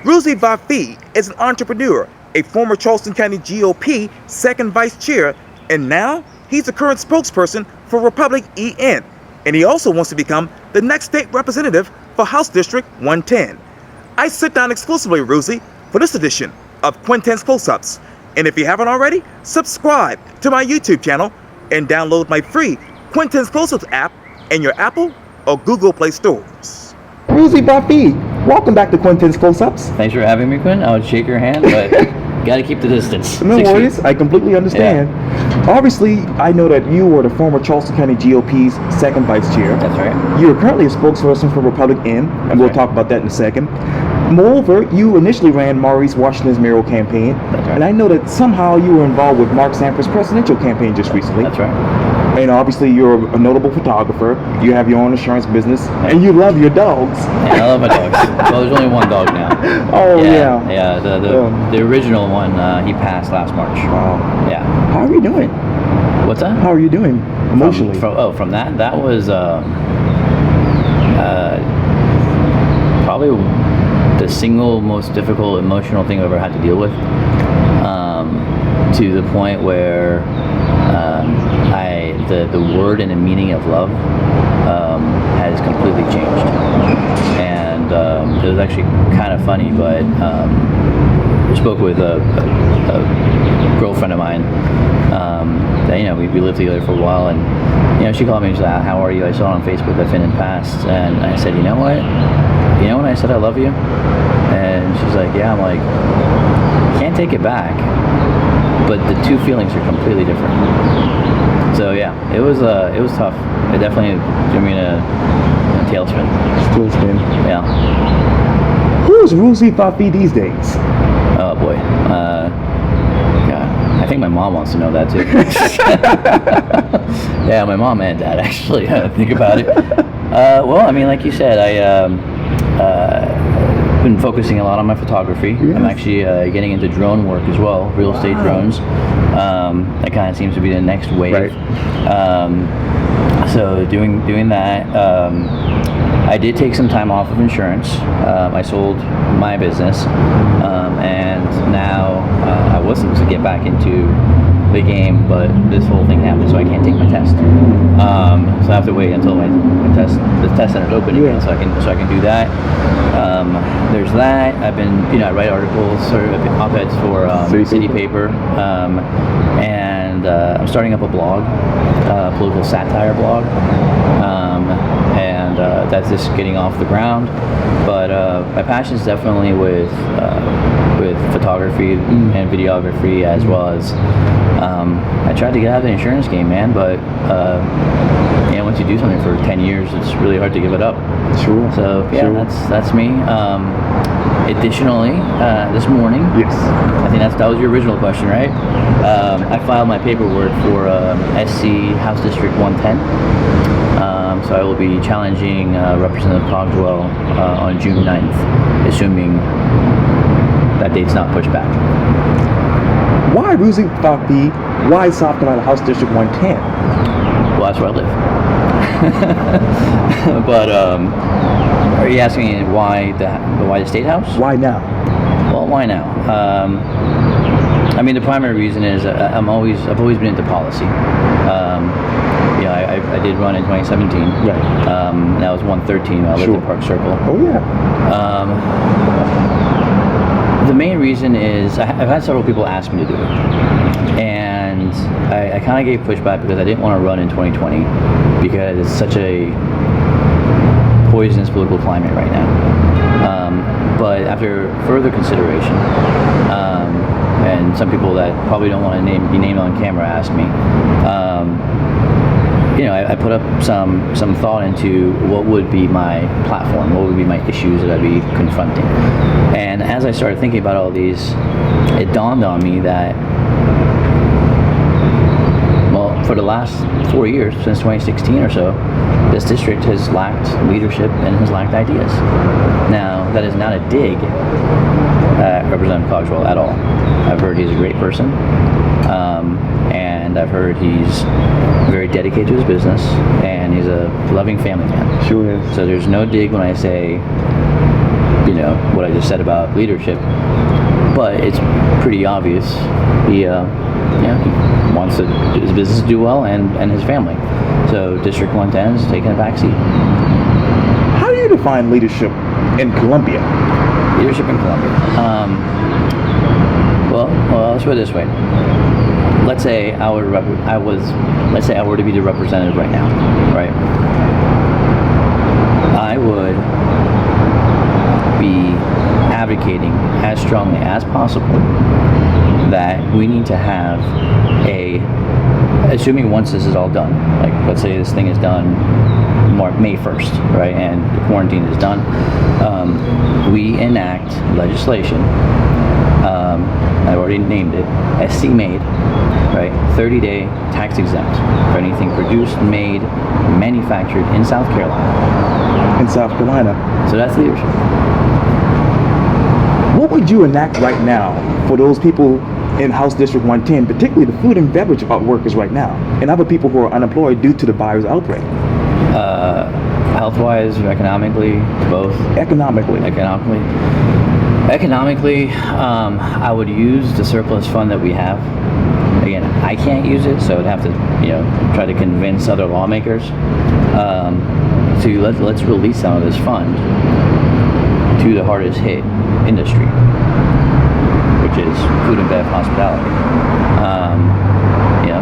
Rouzy Vafaie is an entrepreneur, a former Charleston County GOP second vice chair, and now he's the current spokesperson for Republic EN. And he also wants to become the next state representative for House District 110. I sit down exclusively with Rouzy for this edition of Quintin's Close-Ups. And if you haven't already, subscribe to my YouTube channel and download my free Quintin's Close-Ups app in your Apple or Google Play stores. Rouzy Vafaie, welcome back to Quintin's Close-Ups. Thanks for having me, Quinn. I would shake your hand, but got to keep the distance. No worries. I completely understand. Yeah. Obviously, I know that you were the former Charleston County GOP's second vice chair. That's right. You are currently a spokesperson for Republic EN, and we'll talk about that in a second. Moreover, you initially ran Maurice Washington's mayoral campaign, that's right. And I know that somehow you were involved with Mark Sanford's presidential campaign just recently. That's right. And obviously, you're a notable photographer. You have your own insurance business, and you love your dogs. Yeah, I love my dogs. Well, there's only one dog now. Oh, yeah. Yeah, the original one, he passed last March. Wow. Yeah. How are you doing? What's that? How are you doing emotionally? From that? That was probably the single most difficult emotional thing I've ever had to deal with. To the point where the word and the meaning of love has completely changed. And it was actually kind of funny, but I spoke with a girlfriend of mine that, we lived together for a while, and she called me and she said, "How are you? I saw it on Facebook that Finn had passed." And I said, "You know what? You know when I said I love you?" And she's like, "Yeah." I'm like, "Can't take it back." But the two feelings are completely different. So yeah, it was tough. It definitely threw me in a tailspin. Tailspin. Yeah. Who is Rouzy Vafaie these days? Oh boy. Yeah, I think my mom wants to know that too. Yeah, my mom and dad actually. Think about it. Well, I mean, like you said, been focusing a lot on my photography. Yes. I'm actually getting into drone work as well, real estate drones. That kind of seems to be the next wave. Right. So doing that. I did take some time off of insurance. I sold my business, and now I was supposed to get back into the game, but this whole thing happened, so I can't take my test. So I have to wait until the test center's open again, so I can do that. There's that. I've been, I write articles, sort of op-eds for City Paper, and I'm starting up a blog, political satire blog, and that's just getting off the ground. But my passion is definitely with photography and videography, as well as I tried to get out of the insurance game, man, but once you do something for 10 years, it's really hard to give it up. Sure. So yeah, sure. That's me. Additionally, this morning, yes, I think that was your original question, right? I filed my paperwork for SC House District 110. So I will be challenging Representative Cogswell on June 9th, assuming that date's not pushed back. Why Rouzy Vafaie? Why South Carolina House District 110? Well, that's where I live. But are you asking me why the State House? Why now? Well, why now? I mean, the primary reason is I've always been into policy. I did run in 2017. Right. That was 113 when I lived in Park Circle. Oh yeah. The main reason is I've had several people ask me to do it, and I kind of gave pushback because I didn't want to run in 2020 because it's such a poisonous political climate right now. But after further consideration, and some people that probably don't want to be named on camera asked me, I put up some thought into what would be my platform, what would be my issues that I'd be confronting. And as I started thinking about all these, it dawned on me that, well, for the last 4 years, since 2016 or so, this district has lacked leadership and has lacked ideas. Now, that is not a dig at Representative Cogswell at all. I've heard he's a great person, and I've heard he's very dedicated to his business, and he's a loving family man. Sure is. So there's no dig when I say, what I just said about leadership. But it's pretty obvious he wants his business to do well and his family. So District 110 is taking a backseat. How do you define leadership in Columbia? Leadership in Columbia. Well, let's put it this way. Let's say I were to be the representative right now, right? I would be advocating as strongly as possible that we need to have assuming once this is all done, like let's say this thing is done May 1st, right, and the quarantine is done, we enact legislation, I've already named it, SC made, right, 30-day tax exempt for anything produced, made, manufactured in South Carolina. In South Carolina. So that's leadership. What would you enact right now for those people in House District 110, particularly the food and beverage workers right now, and other people who are unemployed due to the virus outbreak? Health-wise or economically, both? Economically, I would use the surplus fund that we have. Again, I can't use it, so I'd have to, try to convince other lawmakers to let's release some of this fund to the hardest hit industry, which is food and bev hospitality.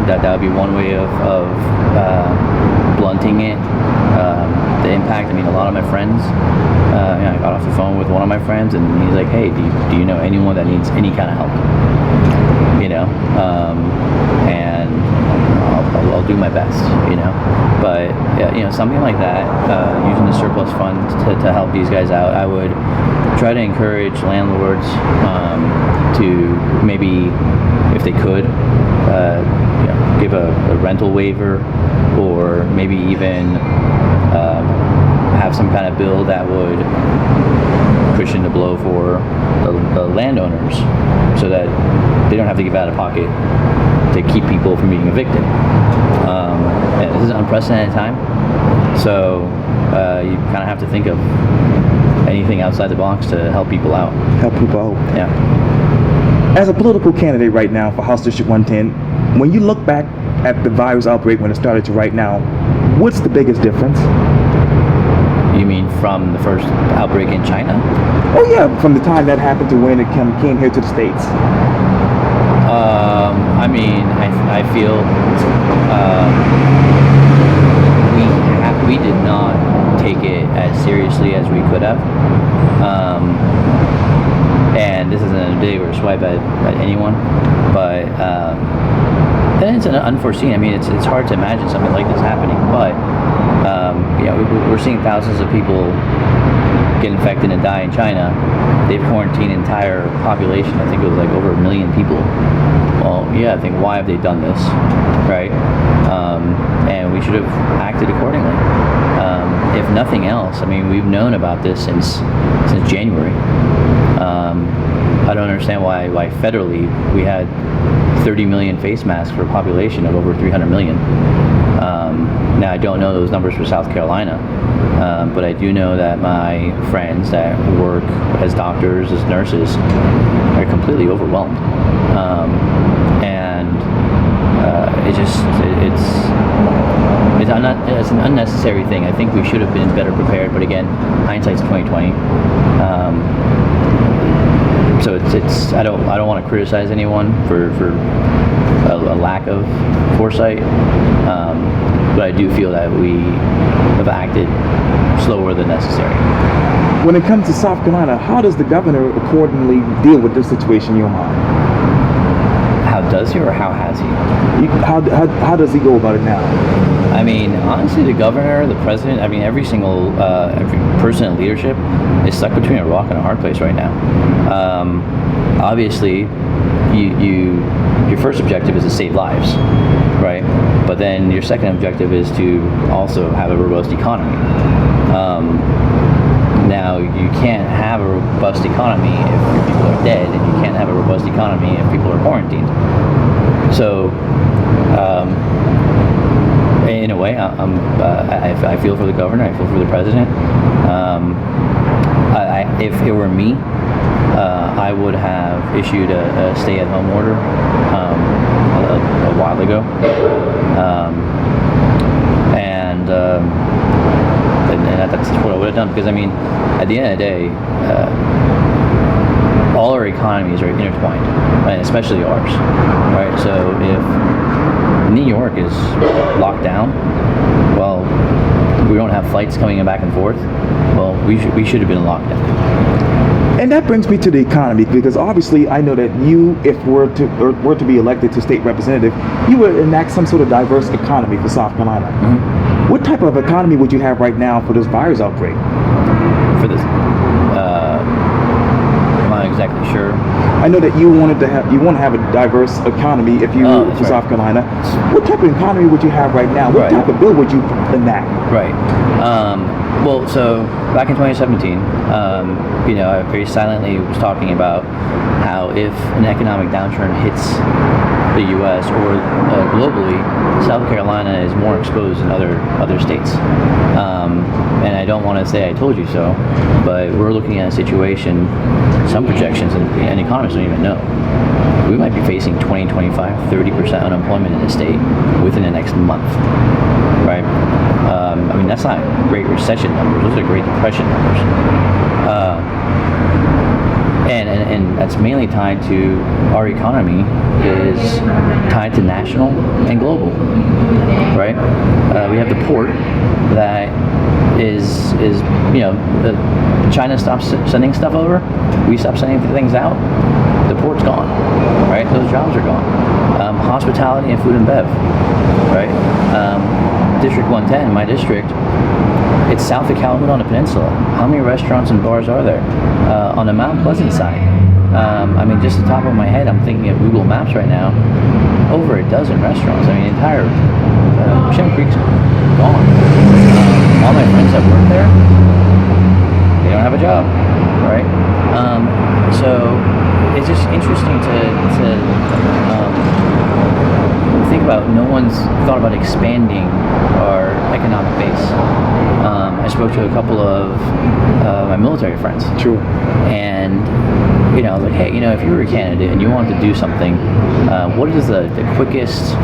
That would be one way of blunting it. The impact. I mean, a lot of my friends. I got off the phone with one of my friends, and he's like, "Hey, do you know anyone that needs any kind of help?" And I'll do my best. But something like that, using the surplus fund to help these guys out, I would try to encourage landlords to maybe, if they could, give a rental waiver, or maybe even have some kind of bill that would cushion the blow for the landowners, so that they don't have to give out of pocket to keep people from being evicted. And this is an unprecedented time, so you kind of have to think of anything outside the box to help people out. Yeah. As a political candidate right now for House District 110, when you look back at the virus outbreak when it started to right now, what's the biggest difference? You mean from the first outbreak in China? Oh yeah, from the time that happened to when it came here to the States. I feel we did not take it as seriously as we could have. And this isn't a dig or a swipe at anyone, but then it's an unforeseen. I mean, it's hard to imagine something like this happening, but we're seeing thousands of people get infected and die in China. They've quarantined an entire population. I think it was like over 1 million people. Well, I think, why have they done this, right? And we should have acted accordingly. If nothing else, I mean, we've known about this since January. I don't understand why federally we had 30 million face masks for a population of over 300 million. Now, I don't know those numbers for South Carolina, but I do know that my friends that work as doctors, as nurses, are completely overwhelmed. And it's an unnecessary thing. I think we should have been better prepared, but again, hindsight's 2020. So I don't want to criticize anyone for a lack of foresight, but I do feel that we have acted slower than necessary. When it comes to South Carolina, how does the governor accordingly deal with this situation you're on? How does he, or how has he? How does he go about it now? I mean, honestly, the governor, the president, I mean, every person in leadership is stuck between a rock and a hard place right now. Obviously, your first objective is to save lives, right? But then your second objective is to also have a robust economy. Now, you can't have a robust economy if people are dead, and you can't have a robust economy if people are quarantined. So, in a way, I feel for the governor, I feel for the president. if it were me, I would have issued a stay-at-home order a while ago, and that's what I would have done, because I mean, at the end of the day, all our economies are intertwined, and especially ours, right? So if New York is locked down, well, we don't have flights coming back and forth. Well, we should have been locked down. And that brings me to the economy, because obviously I know that you, if were to be elected to state representative, you would enact some sort of diverse economy for South Carolina. Mm-hmm. What type of economy would you have right now for this virus outbreak? For this, I'm not exactly sure. I know that you want to have a diverse economy if you for right. South Carolina. What type of economy would you have right now? What Right. type of bill would you enact? Right. Well, so back in 2017, I very silently was talking about how if an economic downturn hits the U.S. or globally, South Carolina is more exposed than other states. And I don't want to say I told you so, but we're looking at a situation, some projections, and economists don't even know. We might be facing 20, 25, 30% unemployment in the state within the next month, right? I mean, that's not Great Recession numbers. Those are Great Depression numbers. And that's mainly tied to our economy is tied to national and global, right? We have the port that is China stops sending stuff over, we stop sending things out, the port's gone, right? Those jobs are gone. Hospitality and food and bev, right? District 110, my district, it's south of Calhoun on the peninsula. How many restaurants and bars are there? On the Mount Pleasant side, I mean, just the top of my head, I'm thinking of Google Maps right now, over a dozen restaurants. I mean, the entire Shem Creek's gone. All my friends that work there, they don't have a job, right? So it's just interesting to think about. No one's thought about expanding our economic base. I spoke to a couple of my military friends. True. And I was like, hey, if you were a candidate and you wanted to do something, what is the quickest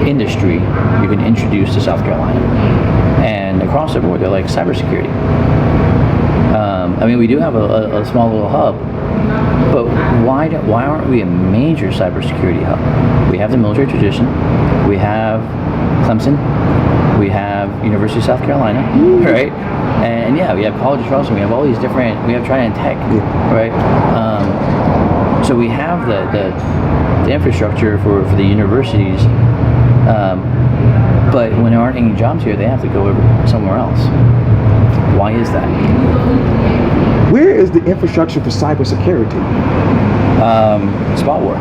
industry you can introduce to South Carolina? And across the board, they're like cybersecurity. I mean, we do have a small little hub, but why aren't we a major cybersecurity hub? We have the military tradition. We have Clemson. We have University of South Carolina, right? And yeah, we have College of Charleston. We have all these different. We have Trident Tech, right? So we have the infrastructure for the universities. But when there aren't any jobs here, they have to go somewhere else. Why is that? Where is the infrastructure for cybersecurity? Spot war.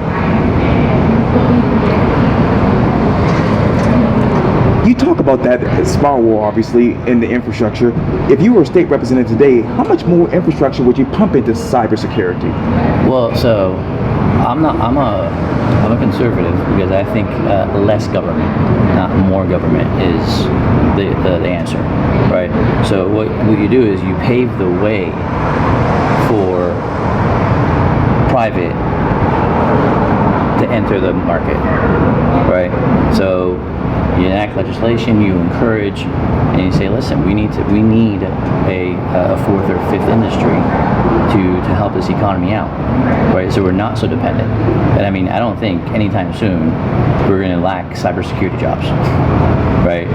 You talk about that spot war, obviously, in the infrastructure. If you were a state representative today, how much more infrastructure would you pump into cybersecurity? Well, so I'm a conservative because I think less government, not more government, is the answer, right? So what you do is you pave the way for private to enter the market, right? So you enact legislation, you encourage, and you say, listen, we need a fourth or fifth industry to help this economy out, right? So we're not so dependent. And I mean, I don't think anytime soon we're going to lack cybersecurity jobs, right?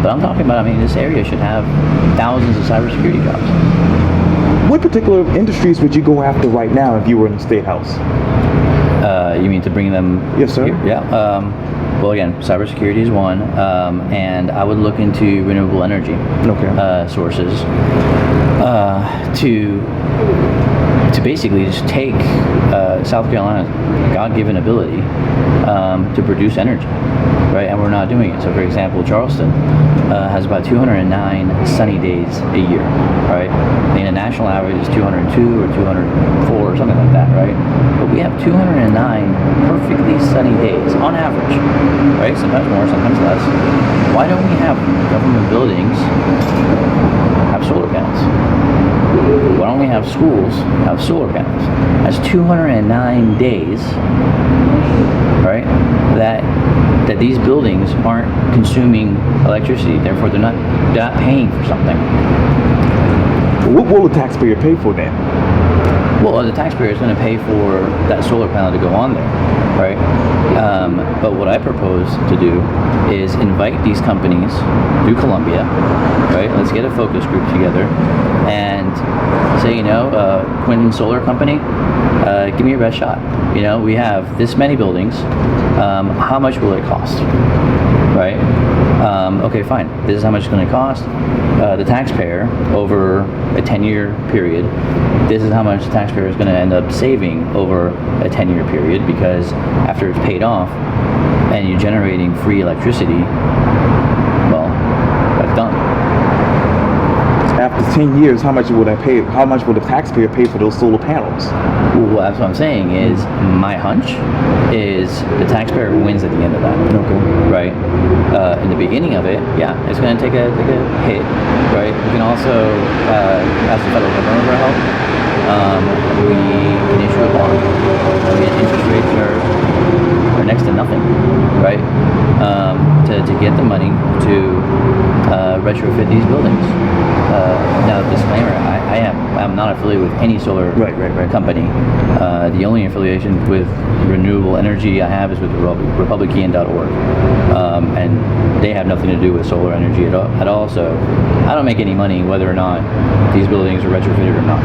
But I'm talking about, I mean, this area should have thousands of cybersecurity jobs. What particular industries would you go after right now if you were in the State House? You mean to bring them? Yes, sir. Here? Yeah. Well, again, cybersecurity is one, and I would look into renewable energy sources to basically just take South Carolina's God-given ability to produce energy, right? And we're not doing it. So, for example, Charleston has about 209 sunny days a year, right? I think the national average is 202 or 204 or something like that, right? But we have 209 perfectly sunny days on average, right? Sometimes more, sometimes less. Why don't we have government buildings have solar panels? long we have schools have solar panels. That's 209 days, right? That these buildings aren't consuming electricity. Therefore, they're not paying for something. What will the taxpayer pay for then? Well, the taxpayer is going to pay for that solar panel to go on there, right? But what I propose to do is invite these companies through Columbia, right? Let's get a focus group together and say, Quintin Solar Company, give me your best shot. We have this many buildings. How much will it cost? Right? Okay, fine. This is how much it's going to cost. The taxpayer over a 10-year period. This is how much the taxpayer is going to end up saving over a 10-year period, because after it's paid off and you're generating free electricity, well, that's done. After 10 years, how much would I pay? How much will the taxpayer pay for those solar panels? Well, that's what I'm saying is my hunch is the taxpayer wins at the end of that. Okay. Right? In the beginning of it, yeah, it's going to take a hit, right? We can also ask the federal government for help. We can issue a bond. Interest rates are next to nothing, right? To get the money to retrofit these buildings. Now, disclaimer: I'm not affiliated with any solar company. The only affiliation with renewable energy I have is with Republican.org, and they have nothing to do with solar energy at all. So I don't make any money whether or not these buildings are retrofitted or not.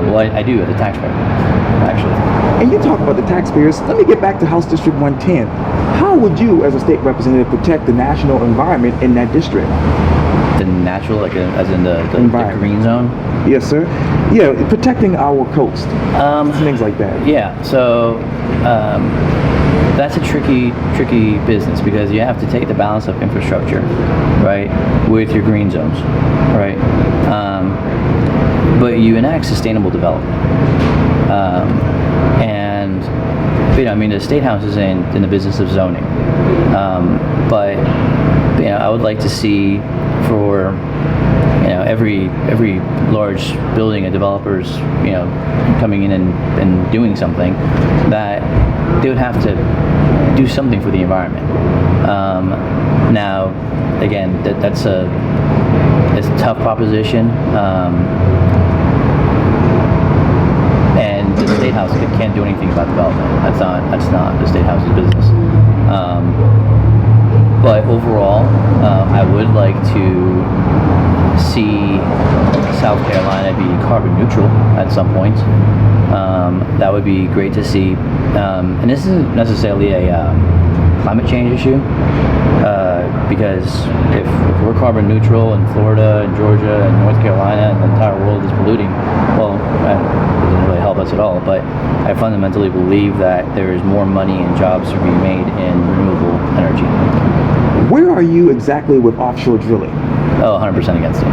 Well, I do as a taxpayer, actually. And you talk about the taxpayers. Let me get back to House District 110. How would you, as a state representative, protect the national environment in that district? The natural, as in the green zone? Yes, sir. Yeah, protecting our coast. Things like that. Yeah, so that's a tricky business, because you have to take the balance of infrastructure, right, with your green zones, right? But you enact sustainable development. And the State House is in the business of zoning. But I would like to see for every large building a developer's coming in and doing something, that they would have to do something for the environment. Now, again, it's a tough proposition, and the State House can't do anything about development. That's not the State House's business. But overall, I would like to see South Carolina be carbon neutral at some point. That would be great to see. And this isn't necessarily a climate change issue, because if we're carbon neutral in Florida and Georgia and North Carolina and the entire world is polluting, well, that doesn't really help us at all. But I fundamentally believe that there is more money and jobs to be made in renewable energy. Where are you exactly with offshore drilling? Oh, 100% against it.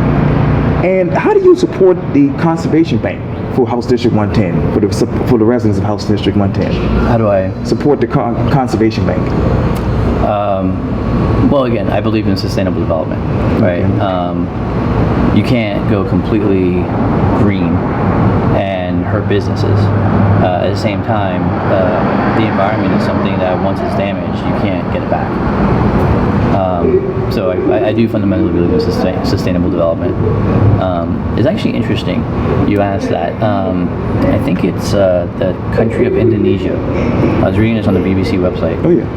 And how do you support the Conservation Bank for House District 110, for the residents of House District 110? How do I support the Conservation Bank? Well, again, I believe in sustainable development, right? You can't go completely green and hurt businesses. At the same time, the environment is something that once it's damaged, you can't get it back. So I do fundamentally believe in sustainable development. It's actually interesting you asked that. I think it's the country of Indonesia. I was reading this on the BBC website. Oh, yeah.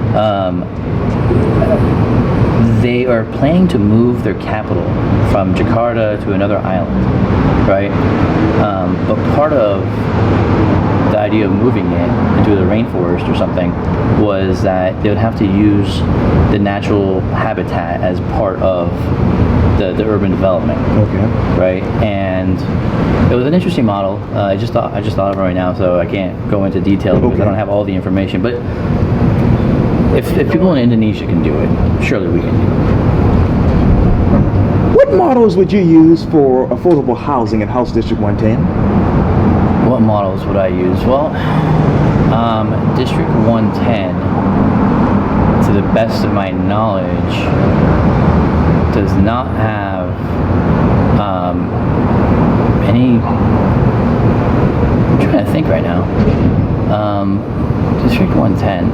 They are planning to move their capital from Jakarta to another island, right? But part of the idea of moving it into the rainforest or something was that they would have to use the natural habitat as part of the urban development. Okay. Right, and it was an interesting model. I just thought of it right now, so I can't go into detail because I don't have all the information. But if people in Indonesia can do it, surely we can do it. What models would you use for affordable housing in House District 110? What models would I use? Well, District 110, to the best of my knowledge, does not have any trying to think right now. District 110.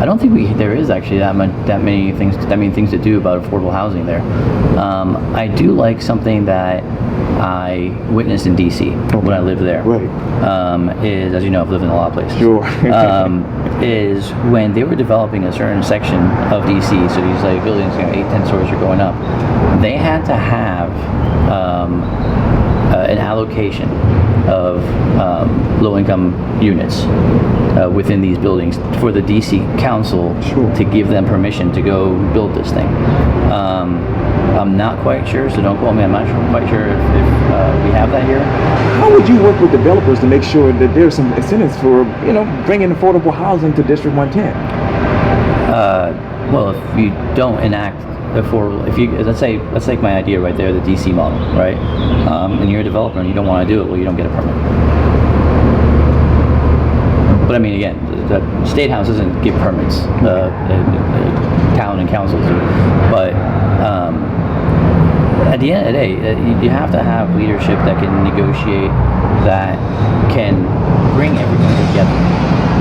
I don't think there is actually that many things to do about affordable housing there. I do like something that I witnessed in DC when I lived there. Right. Is, as you know, I've lived in a lot of places. Sure. Is when they were developing a certain section of DC, so these like buildings, 8-10 stories are going up, they had to have an allocation of low-income units within these buildings for the DC Council to give them permission to go build this thing. I'm not quite sure, so don't quote me. I'm not quite sure if we have that here. How would you work with developers to make sure that there's some incentives for, bringing affordable housing to District 110? Well, if you don't enact affordable, let's take my idea right there, the DC model, right? And you're a developer and you don't want to do it, well, you don't get a permit. But I mean, again, the state house doesn't give permits. The town and councils do. But at the end of the day, you have to have leadership that can negotiate, that can bring everyone together,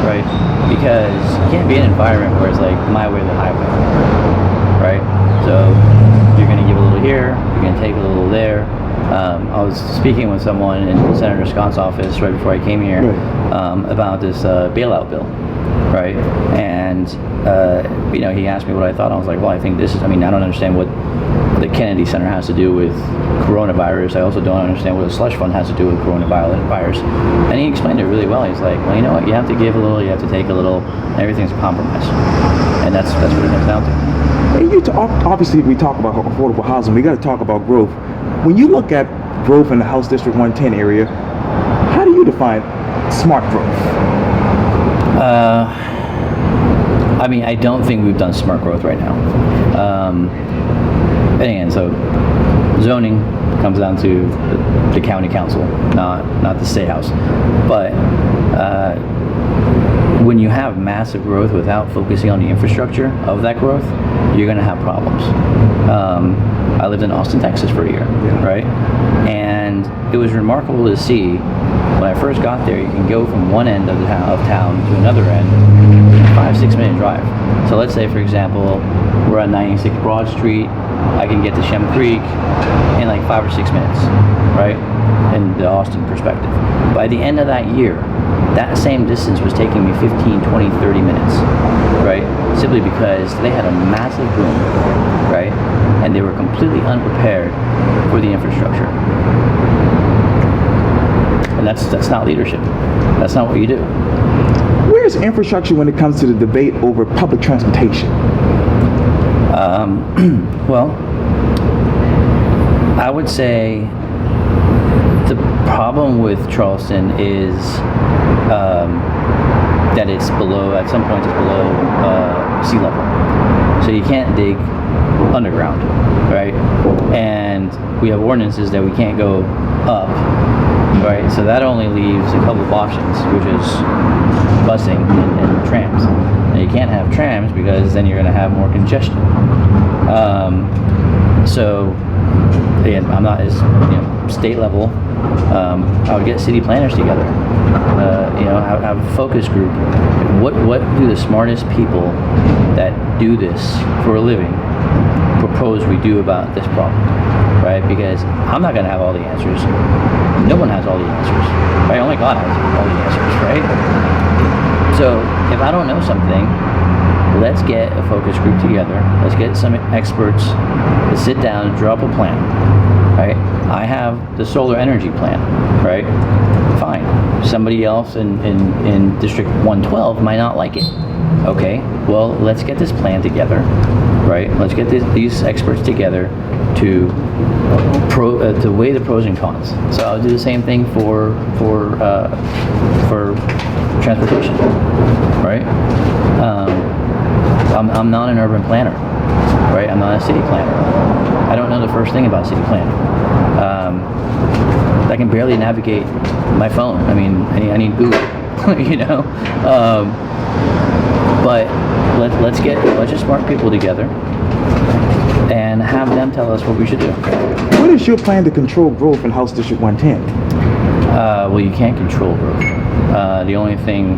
right? Because you can't be in an environment where it's like my way or the highway, right? So you're going to give a little here, you're going to take a little there. I was speaking with someone in Senator Scott's office right before I came here about this bailout bill, right? And he asked me what I thought. I was like, well, I think I don't understand what the Kennedy Center has to do with coronavirus. I also don't understand what the slush fund has to do with coronavirus. And he explained it really well. He's like, well, you know what? You have to give a little, you have to take a little, and everything's a compromise. And that's what it comes down to. Obviously, we talk about affordable housing. We got to talk about growth. When you look at growth in the House District 110 area, how do you define smart growth? I don't think we've done smart growth right now. And again, so zoning comes down to the county council, not the state house. But when you have massive growth without focusing on the infrastructure of that growth, you're going to have problems. I lived in Austin, Texas for a year, right? And it was remarkable to see when I first got there, you can go from one end of town to another end, 5-6 minute drive. So let's say, for example, we're on 96 Broad Street. I can get to Shem Creek in like 5 or 6 minutes, right? In the Austin perspective. By the end of that year, that same distance was taking me 15, 20, 30 minutes, right? Simply because they had a massive boom, right? And they were completely unprepared for the infrastructure. And that's not leadership. That's not what you do. Where's infrastructure when it comes to the debate over public transportation? Well, I would say the problem with Charleston is that it's below, at some points it's below sea level. So you can't dig underground, right? And we have ordinances that we can't go up, right? So that only leaves a couple of options, which is busing and trams. And you can't have trams because then you're going to have more congestion. So again, I'm not as state level. I would get city planners together. Have a focus group. What do the smartest people that do this for a living propose we do about this problem, right? Because I'm not going to have all the answers. No one has all the answers, right? Only God has all the answers, right? So if I don't know something, let's get a focus group together. Let's get some experts to sit down and draw up a plan, right? I have the solar energy plan, right? Fine. Somebody else in District 112 might not like it. Okay, well, let's get this plan together, right? Let's get these experts together to weigh the pros and cons. So I'll do the same thing for transportation, right? I'm not an urban planner, right? I'm not a city planner. I don't know the first thing about city planning. I can barely navigate my phone. I need Google, But let's get a bunch of smart people together and have them tell us what we should do. What is your plan to control growth in House District 110? Well, you can't control growth. The only thing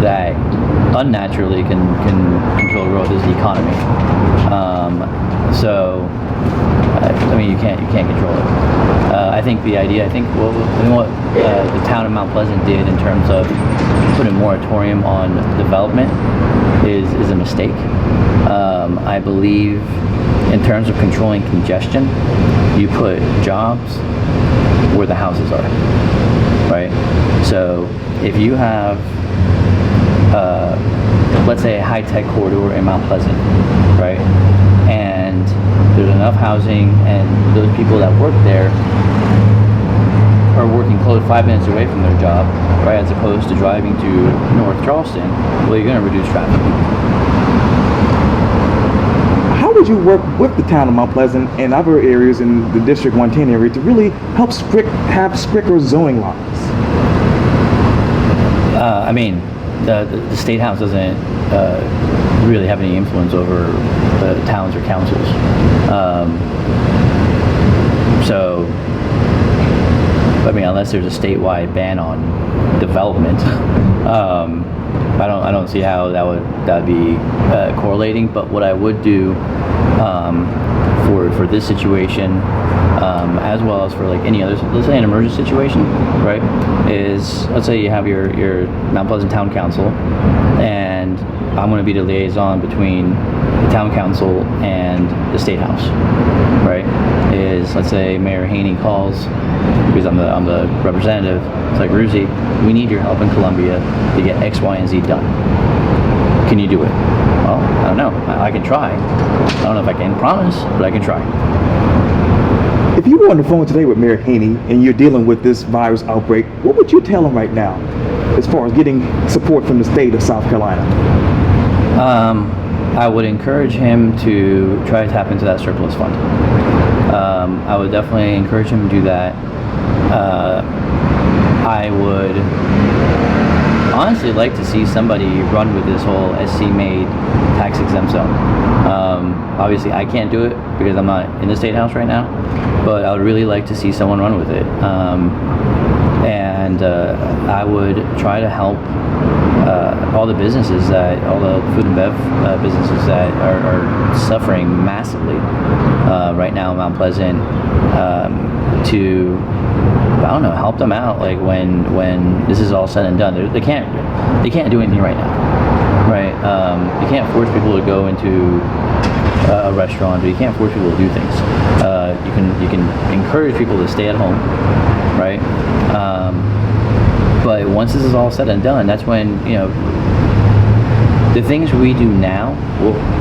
that unnaturally can control growth is the economy. So, I mean, you can't control it. I think the what the town of Mount Pleasant did in terms of putting a moratorium on development is a mistake. I believe in terms of controlling congestion, you put jobs where the houses are, right? So if you have, let's say, a high-tech corridor in Mount Pleasant, right? And there's enough housing, and those people that work there are working close 5 minutes away from their job, right? As opposed to driving to North Charleston, well, you're going to reduce traffic. How would you work with the town of Mount Pleasant and other areas in the District 110 area to really help have stricter zoning laws? I mean, the State House doesn't really have any influence over the towns or councils. So, I mean, unless there's a statewide ban on development, I don't see how that would be correlating. But what I would do for this situation, as well as for like any other, let's say an emergency situation, right? Is, let's say you have your Mount Pleasant Town Council, and I'm going to be the liaison between the town council and the State House, right? Is, let's say Mayor Haney calls, because I'm the representative. It's like, Rouzy, we need your help in Columbia to get X, Y, and Z done. Can you do it? Well, I don't know. I can try. I don't know if I can promise, but I can try. If you were on the phone today with Mayor Haney and you're dealing with this virus outbreak, what would you tell him right now as far as getting support from the state of South Carolina? I would encourage him to try to tap into that surplus fund. I would definitely encourage him to do that. I would honestly like to see somebody run with this whole SC-made tax exempt zone. Obviously, I can't do it because I'm not in the State House right now, but I would really like to see someone run with it. And I would try to help all the businesses all the food and bev businesses that are suffering massively right now in Mount Pleasant, to, I don't know, help them out. Like when this is all said and done, they can't do anything right now, right? You can't force people to go into a restaurant, but you can't force people to do things. You can encourage people to stay at home, right? But once this is all said and done, that's when, the things we do now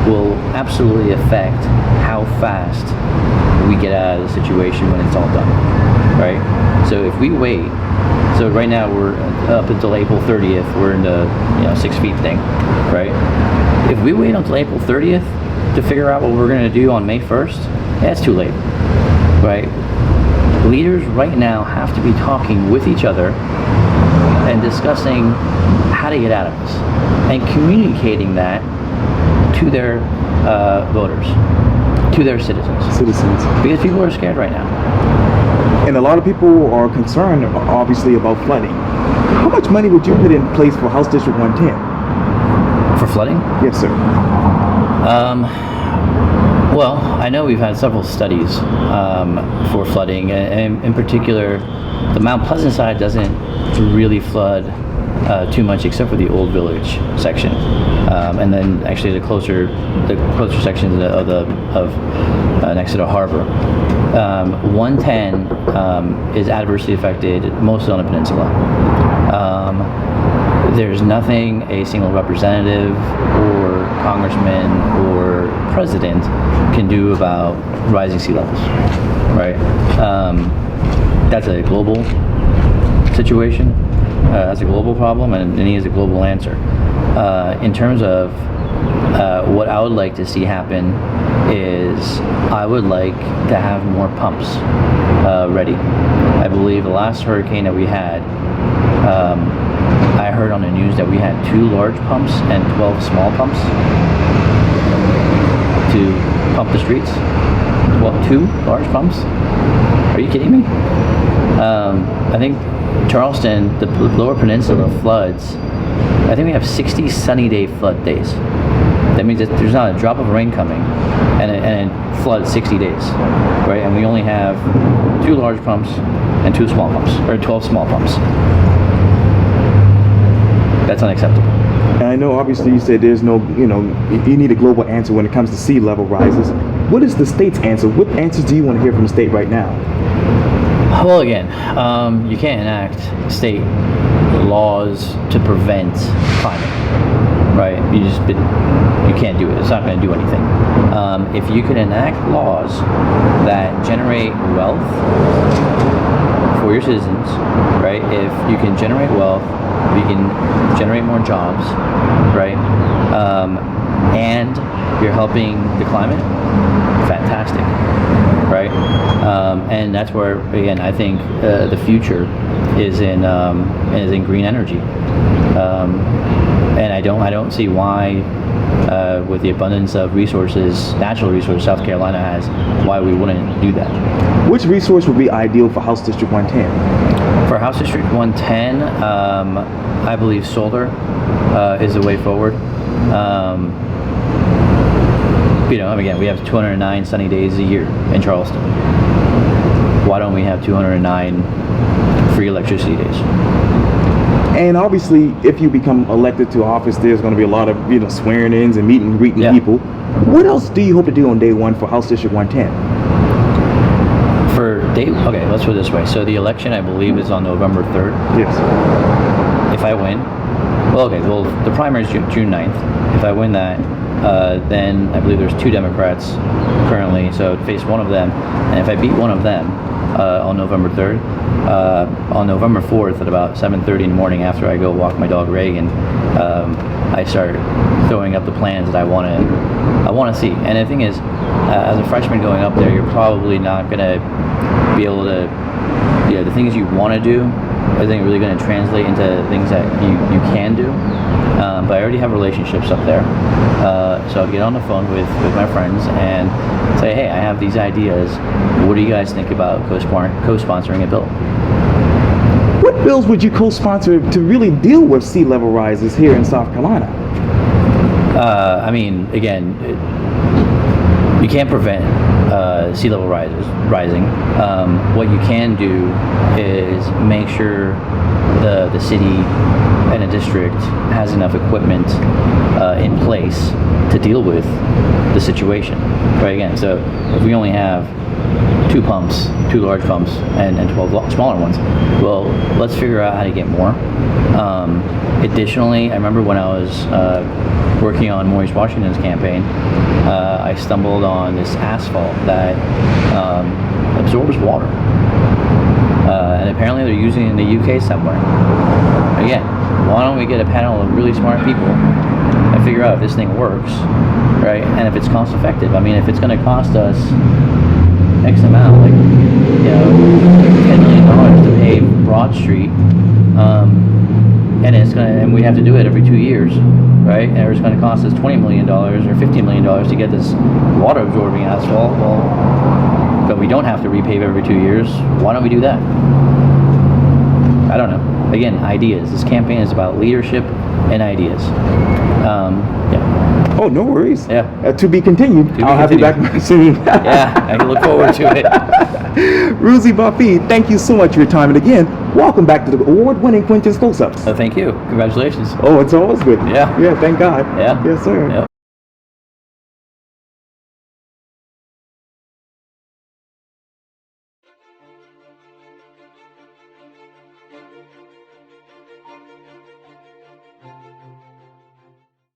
will absolutely affect how fast we get out of the situation when it's all done, right? So if we wait, so right now we're up until April 30th, we're in the 6 feet thing, right? If we wait until April 30th to figure out what we're going to do on May 1st, that's too late, right? Leaders right now have to be talking with each other and discussing how to get out of this and communicating that to their voters, to their citizens. Because people are scared right now. And a lot of people are concerned, obviously, about flooding. How much money would you put in place for House District 110? For flooding? Yes, sir. Well, I know we've had several studies for flooding, and in particular, the Mount Pleasant side doesn't really flood too much, except for the Old Village section, and then actually the closer sections of next to the harbor. 110 is adversely affected mostly on the peninsula. There's nothing a single representative or congressman or president can do about rising sea levels, right? That's a global situation. That's a global problem, and it needs a global answer. In terms of what I would like to see happen is I would like to have more pumps ready. I believe the last hurricane that we had, I heard on the news that we had 2 large pumps and 12 small pumps to pump the streets. Well, 2 large pumps? Are you kidding me? I think Charleston, the lower peninsula floods. I think we have 60 sunny day flood days. That means that there's not a drop of rain coming, and it floods 60 days, right? And we only have 2 large pumps and 2 small pumps, or 12 small pumps. That's unacceptable. And I know, obviously, you said there's no, you need a global answer when it comes to sea level rises. What is the state's answer? What answers do you want to hear from the state right now? Well, again, you can't enact state laws to prevent climate, right? You can't do it. It's not going to do anything. If you can enact laws that generate wealth for your citizens, right? If you can generate wealth, if you can generate more jobs, right? And you're helping the climate, fantastic, right? And that's where, again, I think the future is in green energy. And I don't see why, with the abundance of resources, natural resources South Carolina has, why we wouldn't do that. Which resource would be ideal for House District 110? For House District 110, I believe solar is the way forward. Again, we have 209 sunny days a year in Charleston. Why don't we have 209 free electricity days? And obviously, if you become elected to office, there's going to be a lot of swearing-ins and meet and greeting people. What else do you hope to do on day one for House District 110? Okay, let's put it this way. So the election, I believe, is on November 3rd. Yes. If I win, the primary is June 9th. If I win that, then I believe there's 2 Democrats currently, so I'd face one of them. And if I beat one of them on November 3rd, on November 4th at about 7:30 in the morning, after I go walk my dog Reagan, I start throwing up the plans that I want to see. And the thing is, as a freshman going up there, you're probably not going to be able to, the things you want to do, I think really going to translate into things that you can do. But I already have relationships up there. So I'll get on the phone with my friends and say, hey, I have these ideas. What do you guys think about co-sponsoring a bill? What bills would you co-sponsor to really deal with sea level rises here in South Carolina? Again, you can't prevent sea level rising. What you can do is make sure the city and a district has enough equipment in place to deal with the situation. Right, again, so if we only have 2 pumps, 2 large pumps, and 12 smaller ones, well, let's figure out how to get more. Additionally, I remember when I was working on Maurice Washington's campaign, I stumbled on this asphalt that absorbs water. And apparently they're using it in the UK somewhere. Again, why don't we get a panel of really smart people and figure out if this thing works, right? And if it's cost effective. If it's going to cost us X amount, like, $10 million to pave Broad Street, and we have to do it every 2 years, right? And it's going to cost us $20 million or $15 million to get this water absorbing asphalt. Well, but we don't have to repave every 2 years. Why don't we do that? I don't know. Again, ideas. This campaign is about leadership and ideas. Oh, no worries. Yeah. To be continued. I'll have you back soon. Yeah, I can look forward to it. Rouzy Vafaie, thank you so much for your time. And again, welcome back to the award-winning Quintin's Close-Ups. Oh, thank you. Congratulations. Oh, it's always good. Yeah. Yeah, thank God. Yeah. Yes, sir. Yep.